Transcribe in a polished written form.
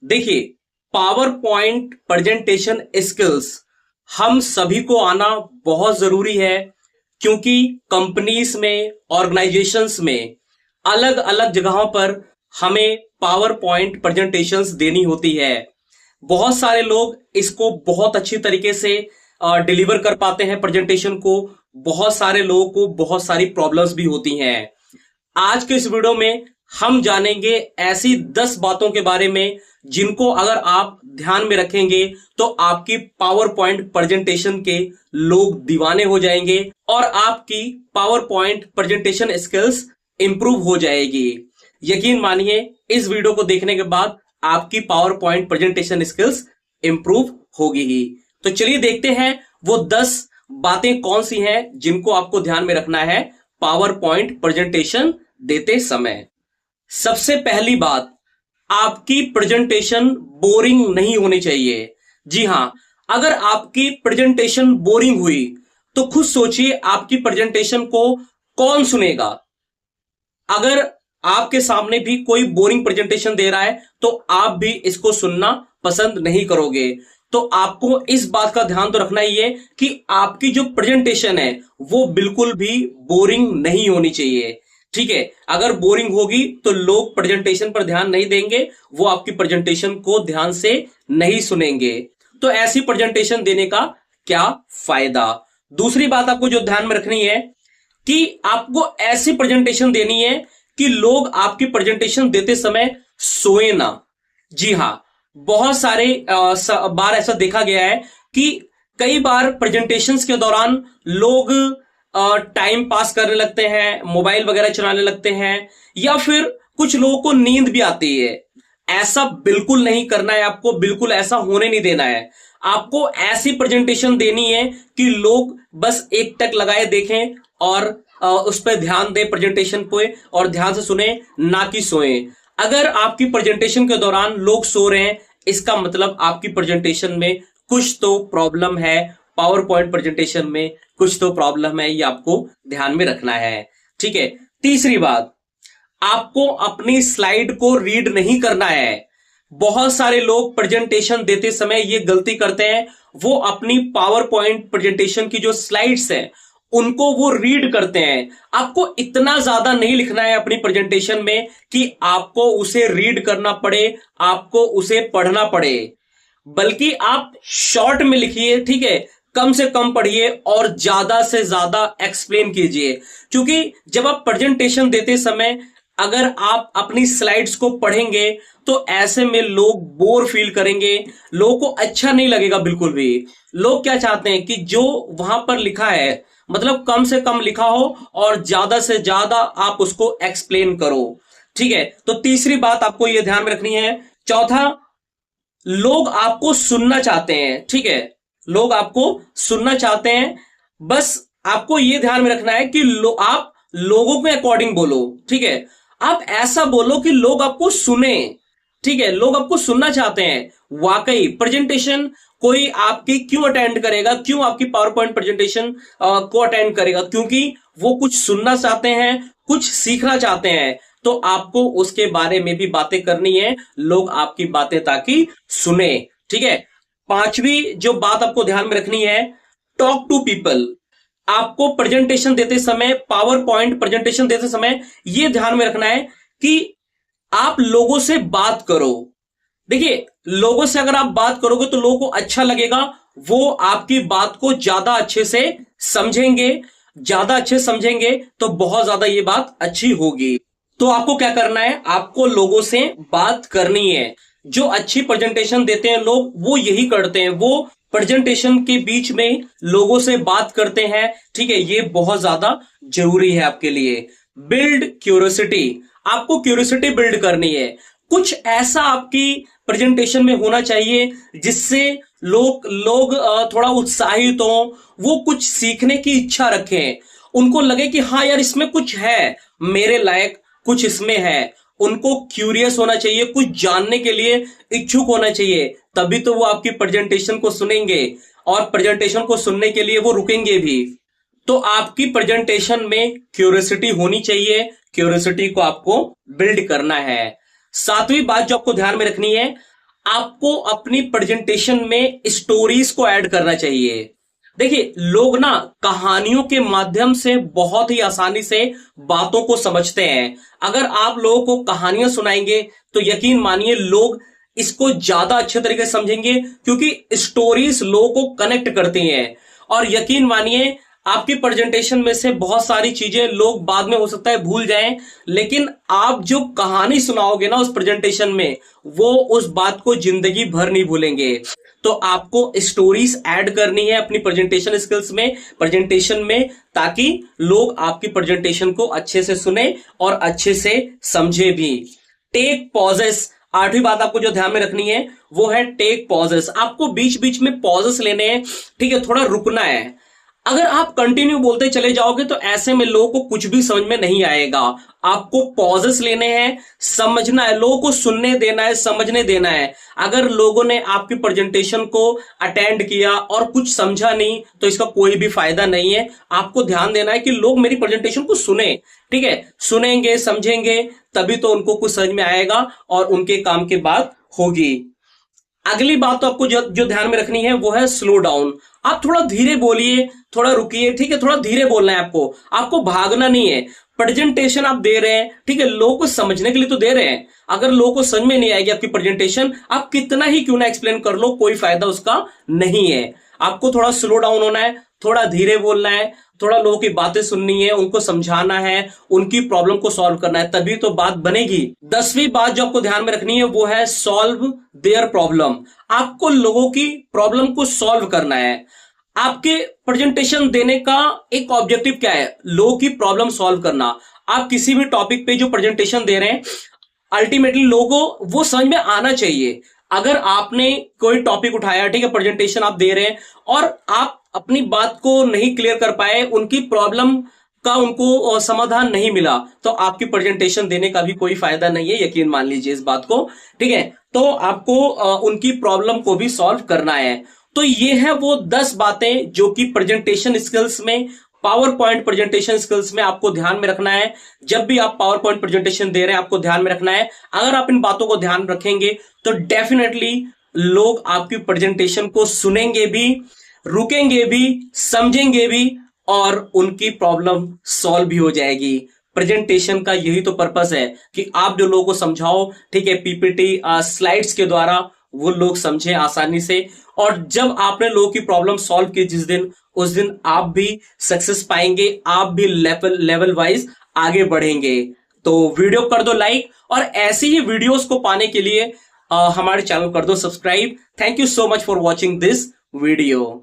देखिए, power point presentation skills हम सभी को आना बहुत जरूरी है, क्योंकि कंपनीज में, ऑर्गेनाइजेशंस में, अलग अलग जगहों पर हमें पावर पॉइंट प्रेजेंटेशंस देनी होती है। बहुत सारे लोग इसको बहुत अच्छी तरीके से डिलीवर कर पाते हैं प्रेजेंटेशन को। बहुत सारे लोगों को बहुत सारी प्रॉब्लम्स भी होती हैं। आज के इस वीडियो में हम जानेंगे ऐसी 10 बातों के बारे में जिनको अगर आप ध्यान में रखेंगे तो आपकी पावर पॉइंट प्रेजेंटेशन के लोग दीवाने हो जाएंगे और आपकी power point presentation skills improve हो जाएगी। यकीन मानिए, इस वीडियो को देखने के बाद आपकी power point presentation skills improve होगी ही। तो चलिए देखते हैं वो 10 बातें कौन सी हैं जिनको आपको ध्यान में रखना है पावर पॉइंट प्रेजेंटेशन देते समय। सबसे पहली बात, आपकी प्रेजेंटेशन बोरिंग नहीं होनी चाहिए। जी हां, अगर आपकी प्रेजेंटेशन बोरिंग हुई तो खुद सोचिए आपकी प्रेजेंटेशन को कौन सुनेगा। अगर आपके सामने भी कोई बोरिंग प्रेजेंटेशन दे रहा है तो आप भी इसको सुनना पसंद नहीं करोगे। तो आपको इस बात का ध्यान तो रखना ही है कि आपकी जो प्रेजेंटेशन है वो बिल्कुल भी बोरिंग नहीं होनी चाहिए। ठीक है, अगर बोरिंग होगी तो लोग प्रेजेंटेशन पर ध्यान नहीं देंगे, वो आपकी प्रेजेंटेशन को ध्यान से नहीं सुनेंगे। तो ऐसी प्रेजेंटेशन देने का क्या फायदा। दूसरी बात आपको जो ध्यान में रखनी है कि आपको ऐसी प्रेजेंटेशन देनी है कि लोग आपकी प्रेजेंटेशन देते समय सोए ना। जी हां, बहुत सारे बार ऐसा देखा गया है कि कई बार प्रेजेंटेशंस के दौरान लोग टाइम पास करने लगते हैं, मोबाइल वगैरह चलाने लगते हैं, या फिर कुछ लोगों को नींद भी आती है। ऐसा बिल्कुल नहीं करना है आपको, बिल्कुल ऐसा होने नहीं देना है। आपको ऐसी प्रेजेंटेशन देनी है कि लोग बस एक टक लगाए देखें और उस पर ध्यान दें, प्रेजेंटेशन पे, और ध्यान से सुने, ना कि सोए। अगर आपकी प्रेजेंटेशन के दौरान लोग सो रहे हैं, इसका मतलब आपकी प्रेजेंटेशन में कुछ तो प्रॉब्लम है, पावर पॉइंट प्रेजेंटेशन में कुछ तो प्रॉब्लम है, ये आपको ध्यान में रखना है। ठीक है, तीसरी बात, आपको अपनी स्लाइड को रीड नहीं करना है। बहुत सारे लोग प्रेजेंटेशन देते समय ये गलती करते हैं, वो अपनी पावर पॉइंट प्रेजेंटेशन की जो स्लाइड्स हैं उनको वो रीड करते हैं। आपको इतना ज्यादा नहीं लिखना है अपनी प्रेजेंटेशन में कि आपको उसे रीड करना पड़े, आपको उसे पढ़ना पड़े, बल्कि आप शॉर्ट में लिखिए। ठीक है, कम से कम पढ़िए और ज्यादा से ज्यादा एक्सप्लेन कीजिए। क्योंकि जब आप प्रेजेंटेशन देते समय अगर आप अपनी स्लाइड्स को पढ़ेंगे तो ऐसे में लोग बोर फील करेंगे, लोगों को अच्छा नहीं लगेगा बिल्कुल भी। लोग क्या चाहते हैं कि जो वहां पर लिखा है, मतलब कम से कम लिखा हो और ज्यादा से ज्यादा आप उसको एक्सप्लेन करो। ठीक है, तो तीसरी बात आपको यह ध्यान में रखनी है। चौथा, लोग आपको सुनना चाहते हैं। ठीक है, लोग आपको सुनना चाहते हैं, बस आपको यह ध्यान में रखना है कि आप लोगों के अकॉर्डिंग बोलो। ठीक है, आप ऐसा बोलो कि लोग आपको सुने। ठीक है, लोग आपको सुनना चाहते हैं। वाकई प्रेजेंटेशन कोई आपकी क्यों अटेंड करेगा, क्यों आपकी पावर पॉइंट प्रेजेंटेशन को अटेंड करेगा? क्योंकि वो कुछ सुनना चाहते हैं, कुछ सीखना चाहते हैं। तो आपको उसके बारे में भी बातें करनी है, लोग आपकी बातें ताकि सुने। ठीक है, पांचवी जो बात आपको ध्यान में रखनी है, टॉक टू पीपल। आपको प्रेजेंटेशन देते समय, पावर पॉइंट प्रेजेंटेशन देते समय यह ध्यान में रखना है कि आप लोगों से बात करो। देखिए, लोगों से अगर आप बात करोगे तो लोगों को अच्छा लगेगा, वो आपकी बात को ज्यादा अच्छे से समझेंगे। ज्यादा अच्छे समझेंगे तो बहुत ज्यादा ये बात अच्छी होगी। तो आपको क्या करना है, आपको लोगों से बात करनी है। जो अच्छी प्रेजेंटेशन देते हैं लोग, वो यही करते हैं, वो प्रेजेंटेशन के बीच में लोगों से बात करते हैं। ठीक है, ये बहुत ज्यादा जरूरी है आपके लिए। बिल्ड क्यूरियोसिटी, आपको क्यूरियोसिटी बिल्ड करनी है। कुछ ऐसा आपकी प्रेजेंटेशन में होना चाहिए जिससे लोग थोड़ा उत्साहित हो, वो कुछ सीखने की इच्छा रखें, उनको लगे कि हाँ यार, इसमें कुछ है, मेरे लायक कुछ इसमें है। उनको क्यूरियस होना चाहिए, कुछ जानने के लिए इच्छुक होना चाहिए, तभी तो वो आपकी प्रेजेंटेशन को सुनेंगे, और प्रेजेंटेशन को सुनने के लिए वो रुकेंगे भी। तो आपकी प्रेजेंटेशन में क्यूरियोसिटी होनी चाहिए, क्यूरियोसिटी को आपको बिल्ड करना है। सातवीं बात जो आपको ध्यान में रखनी है, आपको अपनी प्रेजेंटेशन में स्टोरीज को ऐड करना चाहिए। देखिए, लोग ना कहानियों के माध्यम से बहुत ही आसानी से बातों को समझते हैं। अगर आप लोगों को कहानियां सुनाएंगे तो यकीन मानिए लोग इसको ज्यादा अच्छे तरीके से समझेंगे, क्योंकि स्टोरीज लोगों को कनेक्ट करती हैं। और यकीन मानिए आपकी प्रेजेंटेशन में से बहुत सारी चीजें लोग बाद में हो सकता है भूल जाएं, लेकिन आप जो कहानी सुनाओगे ना उस प्रेजेंटेशन में, वो उस बात को जिंदगी भर नहीं भूलेंगे। तो आपको स्टोरीज ऐड करनी है अपनी प्रेजेंटेशन स्किल्स में, प्रेजेंटेशन में, ताकि लोग आपकी प्रेजेंटेशन को अच्छे से सुने और अच्छे से समझे भी। टेक पॉजेस, आठवीं बात आपको जो ध्यान में रखनी है वो है टेक पॉजेस। आपको बीच बीच में पॉजेस लेने हैं, ठीक है, थोड़ा रुकना है। अगर आप कंटिन्यू बोलते चले जाओगे तो ऐसे में लोगों को कुछ भी समझ में नहीं आएगा। आपको पॉजेस लेने हैं, समझना है, लोगों को सुनने देना है, समझने देना है। अगर लोगों ने आपकी प्रेजेंटेशन को अटेंड किया और कुछ समझा नहीं तो इसका कोई भी फायदा नहीं है। आपको ध्यान देना है कि लोग मेरी प्रेजेंटेशन को सुने, ठीक है, सुनेंगे, समझेंगे, तभी तो उनको कुछ समझ में आएगा और उनके काम की बात होगी। अगली बात तो आपको जो ध्यान में रखनी है वो है स्लो डाउन। आप थोड़ा धीरे बोलिए, थोड़ा रुकिए, ठीक है, थोड़ा धीरे बोलना है आपको। आपको भागना नहीं है। प्रेजेंटेशन आप दे रहे हैं, ठीक है, लोगों को समझने के लिए तो दे रहे हैं। अगर लोगों को समझ में नहीं आएगी आपकी प्रेजेंटेशन, आप कितना ही क्यों ना एक्सप्लेन कर लो, कोई फायदा उसका नहीं है। आपको थोड़ा स्लो डाउन होना है, थोड़ा धीरे बोलना है, थोड़ा लोगों की बातें सुननी है, उनको समझाना है, उनकी प्रॉब्लम को सॉल्व करना है, तभी तो बात बनेगी। 10वीं बात जो आपको ध्यान में रखनी है वो है सॉल्व देयर प्रॉब्लम। आपको लोगों की प्रॉब्लम को सॉल्व करना है। आपके प्रेजेंटेशन देने का एक ऑब्जेक्टिव क्या है? लोगों की प्रॉब्लम सॉल्व करना। आप किसी भी टॉपिक पे जो प्रेजेंटेशन दे रहे हैं, अल्टीमेटली लोगों को वो समझ में आना चाहिए। अगर आपने कोई टॉपिक उठाया, ठीक है, प्रेजेंटेशन आप दे रहे हैं और आप अपनी बात को नहीं क्लियर कर पाए, उनकी प्रॉब्लम का उनको समाधान नहीं मिला, तो आपकी प्रेजेंटेशन देने का भी कोई फायदा नहीं है, यकीन मान लीजिए इस बात को, ठीक है। तो आपको उनकी प्रॉब्लम को भी सॉल्व करना है। तो ये है वो 10 बातें जो कि प्रेजेंटेशन स्किल्स में, पावर पॉइंट प्रेजेंटेशन स्किल्स में आपको ध्यान में रखना है। जब भी आप पावर पॉइंट प्रेजेंटेशन दे रहे हैं आपको ध्यान में रखना है। अगर आप इन बातों को ध्यान रखेंगे तो डेफिनेटली लोग आपकी प्रेजेंटेशन को सुनेंगे भी, रुकेंगे भी, समझेंगे भी और उनकी प्रॉब्लम सॉल्व भी हो जाएगी। प्रेजेंटेशन का यही तो पर्पस है कि आप जो लोगों को समझाओ, ठीक है, पीपीटी स्लाइड्स के द्वारा, वो लोग समझे आसानी से। और जब आपने लोगों की प्रॉब्लम सॉल्व की जिस दिन, उस दिन आप भी सक्सेस पाएंगे, आप भी लेवल वाइज आगे बढ़ेंगे। तो वीडियो कर दो लाइक और ऐसी ही वीडियोस को पाने के लिए हमारे चैनल कर दो subscribe. Thank you so much for watching this video.